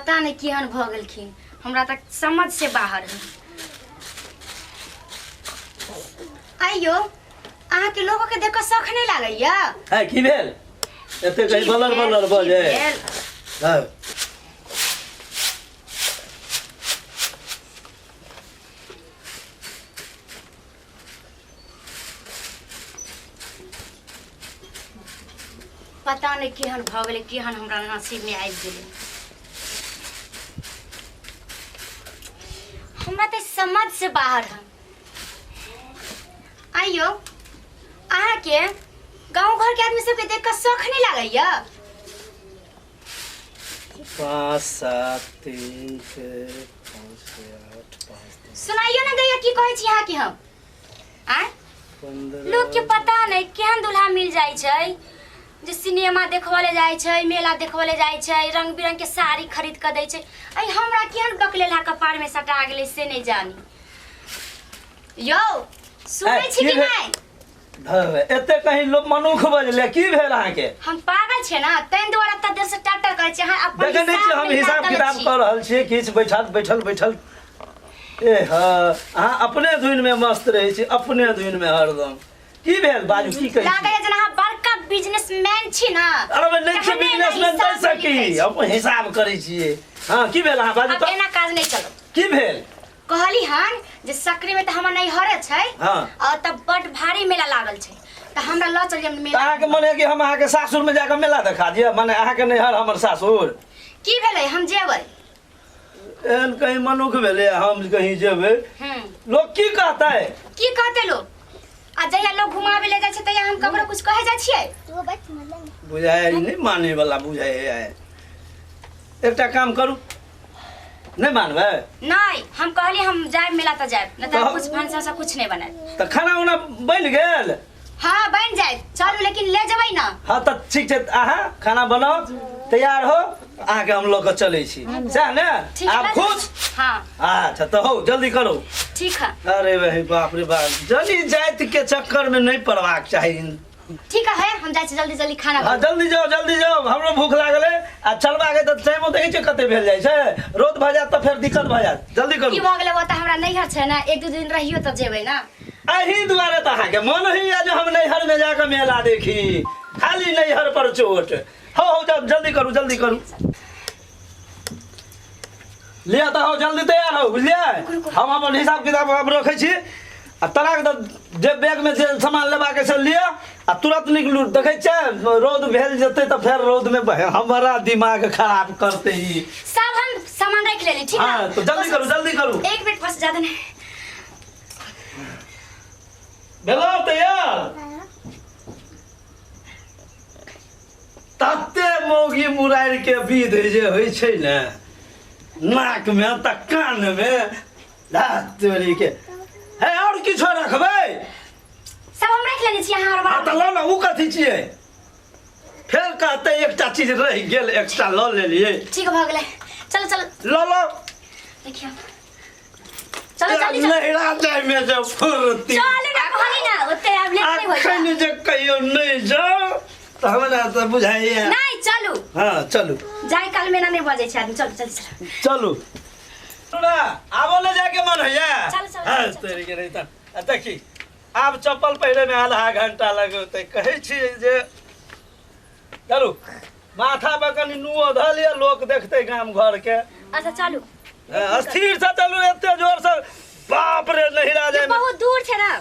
पता नहीं केहन भ गेलखिन, हमरा तक समझ से बाहर है। आइयो अहाँ के लोगों के देख के शौक नहीं लागैया? है की भेल एते कहीं बलर बलर बजे? हां पता नहीं केहन भ गेलै, केहन हमरा नसीब में आबि गेलै। हमरा तो समझ से बाहर है। आइयो अहाँ के गांव घर के आदमी सबके देख के शौक नहीं लागैया? 5 7 3 6 5 8 5 सुनाइयो ना दैया की कहै छी अहाँ के हम? आ 15 लोग के पता नहीं केहन दुल्हा मिल जाय छै जे सिनेमा देखवाले जाय छै, मेला देखवाले जाय छै, रंग बिरंग के साड़ी खरीद के दै छै। आई हमरा केहन बकलेला कपार में सटा गेलै से नहीं जानी। यो सुनै छी कि नहीं? एते कहीं लोग मनुख बजले की भेल अहाँ के? हम पागल छे ना, तैन द्वारा त देर से टाटर करे छी। हां अपन देखे नहीं छी हम हिसाब किताब कर रहल छी, किछ बैठल ए हां अहाँ अपने धुन में मस्त रहे छी, अपने धुन में हरदम। की भेल बाजू की कहै छी? लागै जना अहाँ बड़का बिजनेसमैन छी ना। अरे मैं नहीं छी बिजनेसमैन दै सकी, अपन हिसाब करै छी। हां की भेल अहाँ बाजू अब एना काज नहीं चलो। की भेल? कहली हन जे सकरी में त हमर नहीं हरे छै। हां और तब बड़ भारी मेला लागल छै त हमरा ल चल जे मेला। अहाँ के मने कि हम अहाँ के सासुर में जाके मेला देखा दिए? माने अहाँ के नहीं हर हमर सासुर की भेलै हम जेबै? एहन कहीं मनुख भेले हम कहीं जेबै लोग की कहतै? की कहते लोग? आ जहिया लोग घुमावे ले जाय छै तहिया हम ककरो कुछ कहे जाय छियै? बुझाय नहीं माने वाला बुझाय है। एकटा काम करू, नहीं मानबे? नहीं हम कहली हम जाय मेला त जाय, न त कुछ भांसा से कुछ नहीं बनाए। त खाना उना बन गेल? हां बन जाय, चलू लेकिन ले जेबै ना। हां त ठीक छै, अहाँ खाना बनाओ, तैयार हो, अहाँ के हम लोग के चलै छी। सह ने? आप खुश? हां अच्छा तो हो जल्दी करो। ठीक है। अरे भाई बाप रे बाप, जल्दी जात के चक्कर में नहीं पड़वाक चाहिए। ठीक है हम जाय छी जल्दी जल्दी खाना। हां जल्दी जाओ, हमरो भूख लागल है। आ चलबा के त टाइमो देखै छै कते भेल जाय छै, रोद भ जात त फेर दिक्कत भ जात। जल्दी करू। की भ गेलै वो त हमरा नैहर छै ना, एक दो दिन रहियो त जेबै ना। एही दुआरे त अहाँ के मन ही है जो हम नैहर में जाकर मेला देखी, खाली नैहर पर चोट। हो जल्दी करू। लिया त हो जल्दी तैयार हो, बुझलिए? हम अपन हिसाब किताब अब रखै छी। आ तराक जे बैग में जे सामान लेबा के से लिया आ तुरंत निकलू। देखै छै रोद भेल जते त फेर रोद में हमारा दिमाग खराब करते ही। सब हम सामान रख लेली, ठीक है? हां तो जल्दी करू। एक मिनट बस, ज्यादा नहीं। भेलो तैयार? तते मौगी मुरार के विध जे होइ छै ने, नाक में त कान में तोरी के है। और किछो रखबै? सब हम रख लेने छी। हां हां त ल ना, उ कथि छियै? फेर कहते एकटा चीज रह गेल, एक्स्ट्रा ल लेलिए। ठीक भ गेलै, चलो ल देखियो, चलो जल्दी नैरा जाय में जब फुर्ती चल ना, कहली ना ओते आब लेट नहीं होय। अखन जे कहियो नहीं जाओ त हमरा त बुझाइए। नहीं चलू। हां चलू। जाय काल में ना नहीं बजे छै आदमी। चलू ना, आबो ले जाके मन है। चल हां तेरी के नहीं त देखी आब चप्पल पहिरे में आधा घंटा लगते। कहै छी जे चलू माथा पर कनी नुओ ध लिया, लोग देखते गांव घर के। अच्छा चलू, स्थिर से चलू, एते जोर से बाप रे नहिरा जाय। बहुत दूर छै ना।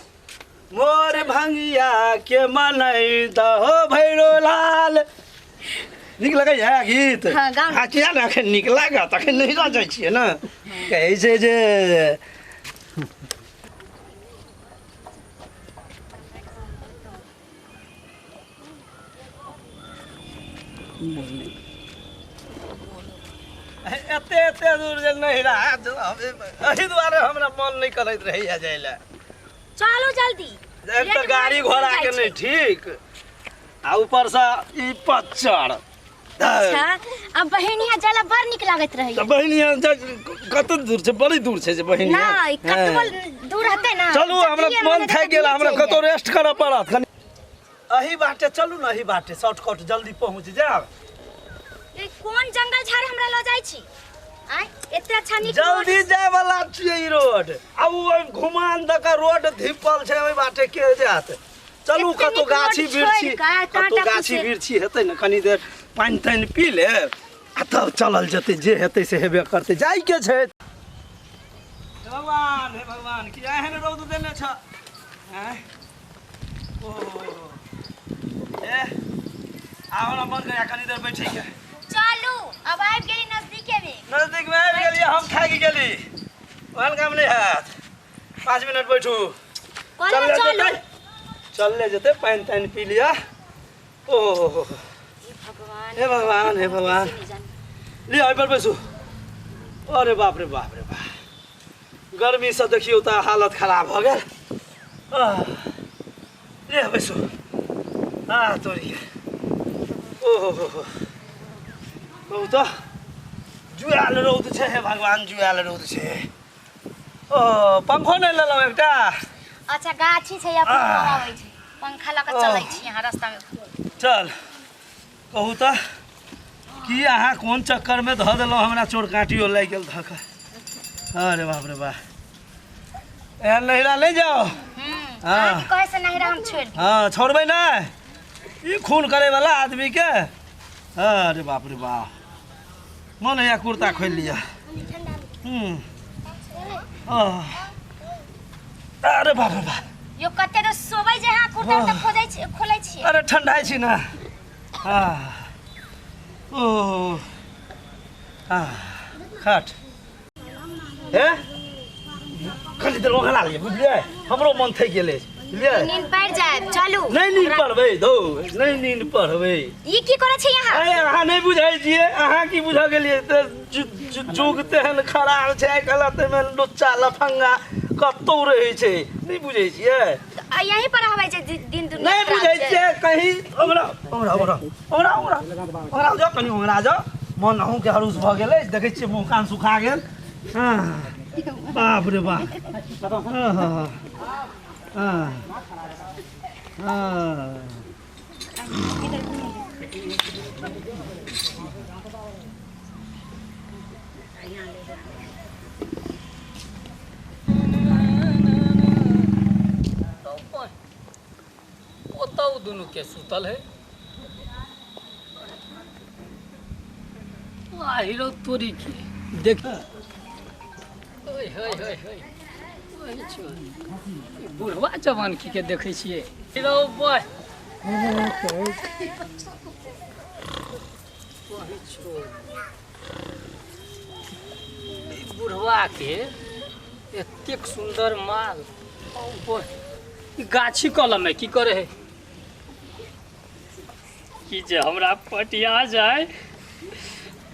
मोर भंगिया के मनई दहो भैरो लाल। निक लगे है गीत? हां गाउँ। हां किया ना अखन निक लागत, अखन नहिरा जाय छियै ना। कहै छै जे एते दूर जे नहिरा एही दुआरे हमरा मन नहीं करैत रहैया जाइला। चलो जल्दी, एक तो गाड़ी घोड़ा के नहीं ठीक, आ ऊपर से ई पच्चर। अच्छा अब बहिनिया जाला बड़ निक लागत रही। तो बहिनिया कत दूर छै? बड़ी दूर छै जे बहिनिया। ना कतबो दूर हते ना। चलू हमरा मन थाक गेल, हमरा कतो रेस्ट करऽ पड़त। अही बाटे चलू ना, अही बाटे शॉर्टकट जल्दी पहुंच जाब। कोन जंगल झाड़ हमरा ल जाय छी? आय एते अच्छा निक जल्दी जाए वाला छियै ई रोड अब घुमान द का रोड धिपल छै ओइ बाटे के जात चलू एते कतो नीक गाछी रोड बिरछी छोड़ि कऽ कतो काँटा गाछी कुचे। बिरछी हेतै न कनी देर पानि तानि पी ले आ तब चलल जेतै जे हेतै से हेबे करतै जाई के छै हे भगवान कि एहन रौद देने छ हैं ओ ए आओ न मन गया कनी देर बैठे के चलू अब आबि गेली नजदीके में नजदीक में आबि गेलियै हम खाइ गेली ओहन काम नहि हैत 5 मिनट बैठू कहले चलू चलले जेतै पानि तानि पी लिअ ओ भगवान हे भगवान हे भगवान लिअ एहिपर बैसू अरे बाप रे बाप गर्मी से देखियौ तऽ हालत खराब भऽ गेल लिअ बैसू तोरी ओहो कहू तऽ जुआल रौद छै हे भगवान जुआल रौद छै ओ पंखो नहि लेलहुँ एकटा अच्छा गाछी छै या पंखा आबै छै पंखा लगा चलै छी यहाँ रास्ता में चल कहू तऽ कि अहाँ कोन चक्करमे धऽ देलहुँ हमरा चोर काँटियो लागि गेल धऽ कऽ अरे बाप रे बाप एहन नहिरा नहि जाओ हाँ कहे से नहिरा हम छोड़ हाँ छोड़बै नहि ई खून करैवला आदमीके अरे बाप रे बाप मन हैया कुर्ता खोलि लिअ अरे बाप रे बाप यो कते तो सोबै जे हाँ कुर्ता त खोजै छी खोलै छी अरे ठंडाइ छी ना ओ खट हे कनी देर ओघला लिअ बुझलियै हमरो मन थकि गेलै बुझलियै नींद पड़ जाए चलू नहीं नींद पड़बै धौ नहीं नींद पड़बै ई की करे छी यहाँ अरे अहाँ नहीं बुझै छियै अहाँ की बुझ गेलियै तऽ जुग तेहन खराब छै आइ काल्हि ताहिमे लुच्चा लफंगा कतौ रहै छै नहीं बुझै छियै यहीं पर हबै छै दिन दुनिया नहीं बुझै छियै कहीं ओंगरा जाओ कनी ओंगरा जाओ मन अहूँके हरूस भऽ गेलै देखै छियै मुँह कान सुखा गेल बाप रे बाप ओतौ दुनू के सुतल है हीरो तोरी की देख बुढ़वा जवान की के देखै छियै हीरो बॉय बुढ़वा के एतेक सुंदर माल गाछी कलम है की करे है कि जे हमरा पटिया जाए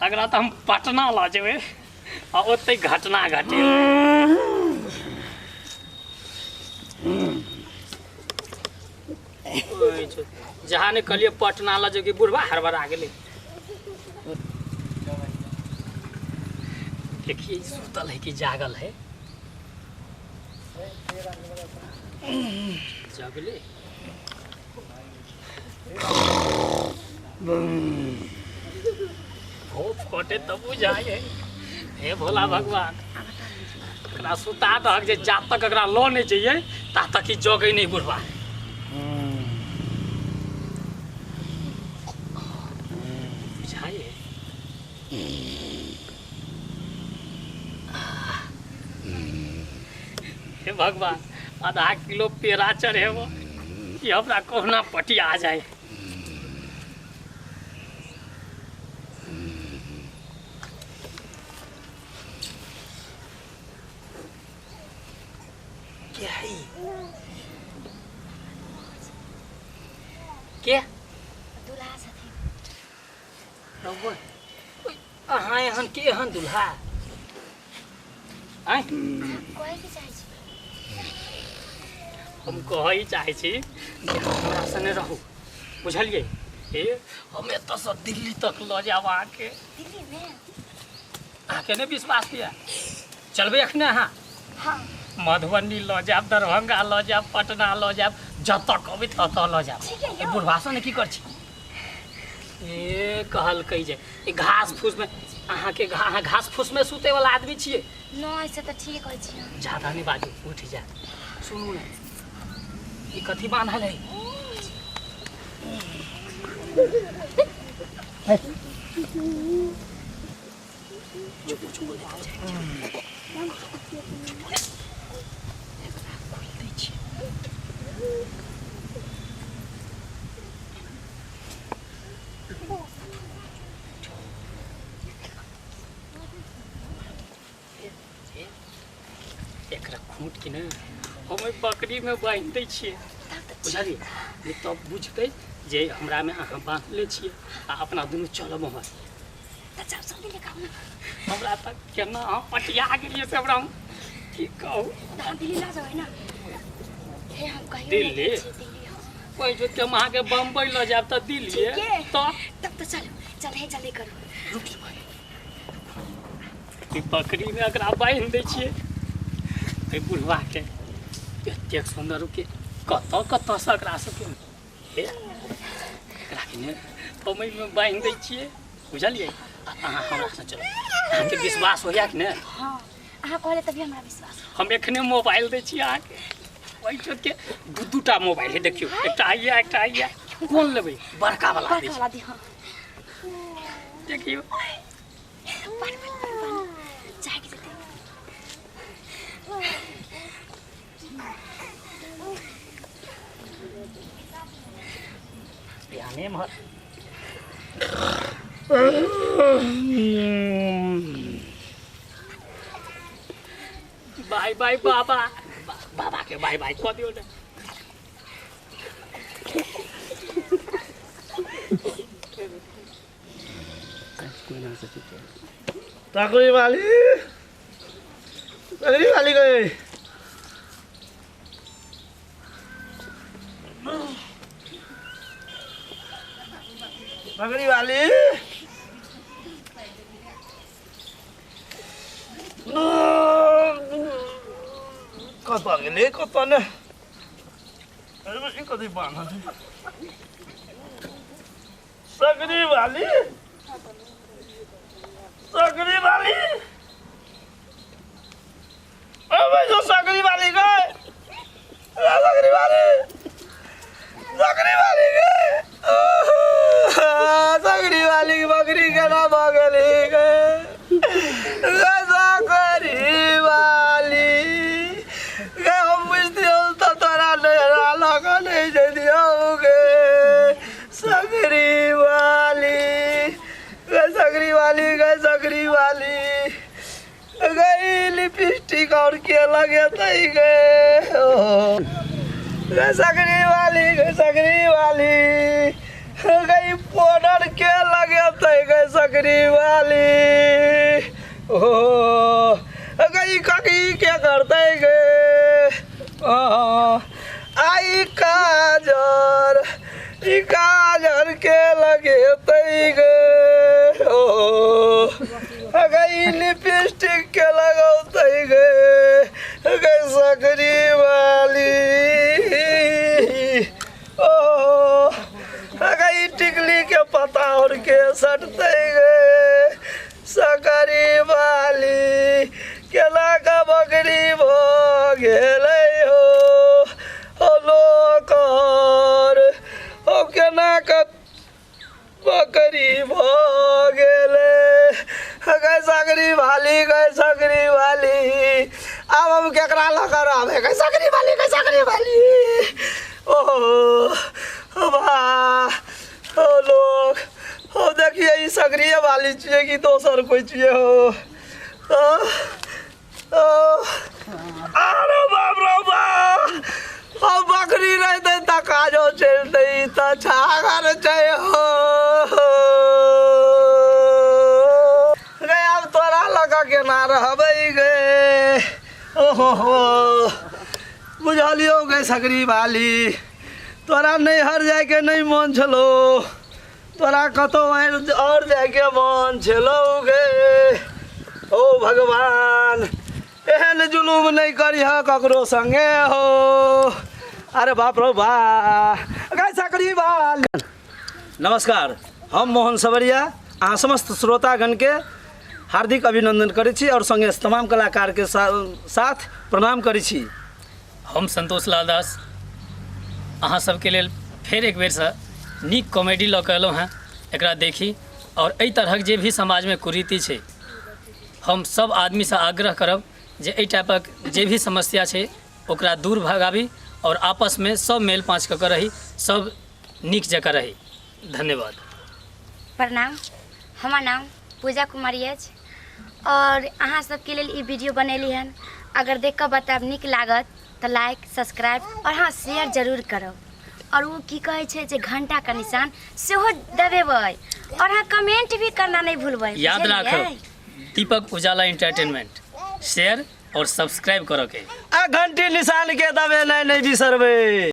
अगरा तो हम पटना ला जेबे आ ओते घटना घटे जहाँ ने कहलिए पटना ला जो कि बुढ़वा हड़बड़ा गेले देखिए सुतल है कि जागल है जगले भोप कटे तब बुझाए हे भोला भगवान सुता दहक जे जा तक अकरा लो नहीं चाहिए ता तक ही जगे नहीं बुढ़वा बुझाए हे भगवान आधा किलो पेड़ा चढ़े वो कि हमरा कोहना पटी आ जाए के दुल्हा छथिन अहाँ एहन के एहन दुल्हा आय कहे के चाहे छी हम कहे चाहे छी जे हमरा संगे रहू बुझलिए हे हम एतऽ से दिल्ली तक लऽ जाब अहाँके दिल्ली में अहाँके नहि विश्वास किया चलबै एखने अहाँ हाँ मधुबनी लऽ जाब दरभंगा लऽ जाब पटना लऽ जाब जतऽ कहबै ततऽ लऽ जाब ठीक है बुढ़वा से ने की कर छी ए कहलकै जे घास फूस में अहाँ के घास फूस में सूते वाला आदमी छिए नहीं से तो ठीक होइ छी ज्यादा नहीं बाजू उठ जा सुनू ना ये कथी बांधल है चुप चुप लेके जाए एकरा खूंट के ना हम बकरी में बांध दै छियै बुझलियै ये तब बुझतै जे हमरा में अहाँ बांधले छियै आ अपना दुनू चलब हमर त चल जल्दी लेके आउ हमरा तक केना हम पटिया गेलियै से हमरा की कहू दिल्ली ला जाओ ना हे हम कहियो दिल्ली कोई जो के वहां के बम्बई ल जाब त दिल्ली तो तब तो चल चल हे जल्दी करो रुक ई बकरी में एकरा बांध दै छियै ए बुढ़वा के एतेक सुन्दर के कत से एकरा सबके एकरा के ने पमई में बांध दै छियै बुझलियै अहाँ हमरा से चलो अहाँके विश्वास होइया कि ने हाँ अहाँ कहले तभी हमरा विश्वास हम एखने मोबाइल दै छी अहाँके ओहि छोट के दूटा मोबाइल है देखियो एकटा आइया कोन लेबै बड़का वाला दी हाँ देखियो चाय के देते याने मत बाय बाय बाबा बाबा के बाय बाय कह दियो ना तकरी वाली गई बकरी वाली कत गेले कत ने कति बाँध सकरी वाली अबे जो सकरी वाली गए सकरी वाली गए सकरी वाली की बकरी के ना बगली गए सकरी वाली गए हम बुझती हो तो तोरा नहरा लगा नहीं दे दियोगे सकरी वाली गई लिपस्टिक और के लगे तई गए सकरी वाली गई पाउडर के लगे तई गए सकरी वाली ओ गई ककी के करते गए आई काजर के लगे तई गए ओ गई लिपस्टिक के लगाते गए सकरी वाली ओ गई टिकली के पता और के सटते गए सकरी वाली केला का बकरी भो गेले हो लोकर हो केना का बकरी भो गेले गए सकरी वाली अब हम केकरा लकर आवे गए सकरी वाली ओ बा ओ लोग हो देखिए ये सकरी वाली चाहिए कि दोसर कोई चाहिए हो अरे बाप रे बा हो बकरी रहते त काजो चलते त छागर चाहिए हो अब तोरा लगा के ना रहबै गए ओहो बुझलियो गए सकरी वाली तोरा नहीं हर जाए के नहीं मन छलो तोरा कतो और जाए के मन छलो गे ओ भगवान एहन जुलूम नहीं करिह ककरो संगे हो अरे बाप रो बा गए सकरी वाली। नमस्कार हम मोहन सवरिया अहाँ समस्त श्रोतागण के हार्दिक अभिनंदन करै छी और संगे तमाम कलाकार के साथ प्रणाम करै छी। हम संतोष लाल दास अहाँ सबके लेल फेर एक बेरसँ नीक कॉमेडी लऽ कऽ अयलहुँ हेँ, एकरा देखी और एहि तरहक जे भी समाजमे कुरीति छै हम सब आदमीसँ आग्रह करब जे एहि टाइपक जे भी समस्या छै ओकरा दूर भगाबी और आपसमे सब मेल पाँच कऽ रही, सब नीक जकाँ रही। धन्यवाद। प्रणाम, हमर नाम पूजा कुमारी अछि और अहाँ सबके लेल ई वीडियो बनेली हन। अगर देख कऽ बताब नीक लागत तो लाइक सब्सक्राइब और हाँ शेयर जरूर करब और वो की कहे छै जे घंटा का निशान सेहो दबेबै और हाँ कमेंट भी करना नहीं भूलबै। याद राखब दीपक उजाला एंटरटेनमेंट शेयर और सब्सक्राइब करो के आ घंटी निशान के दबे नहीं बिसरबै।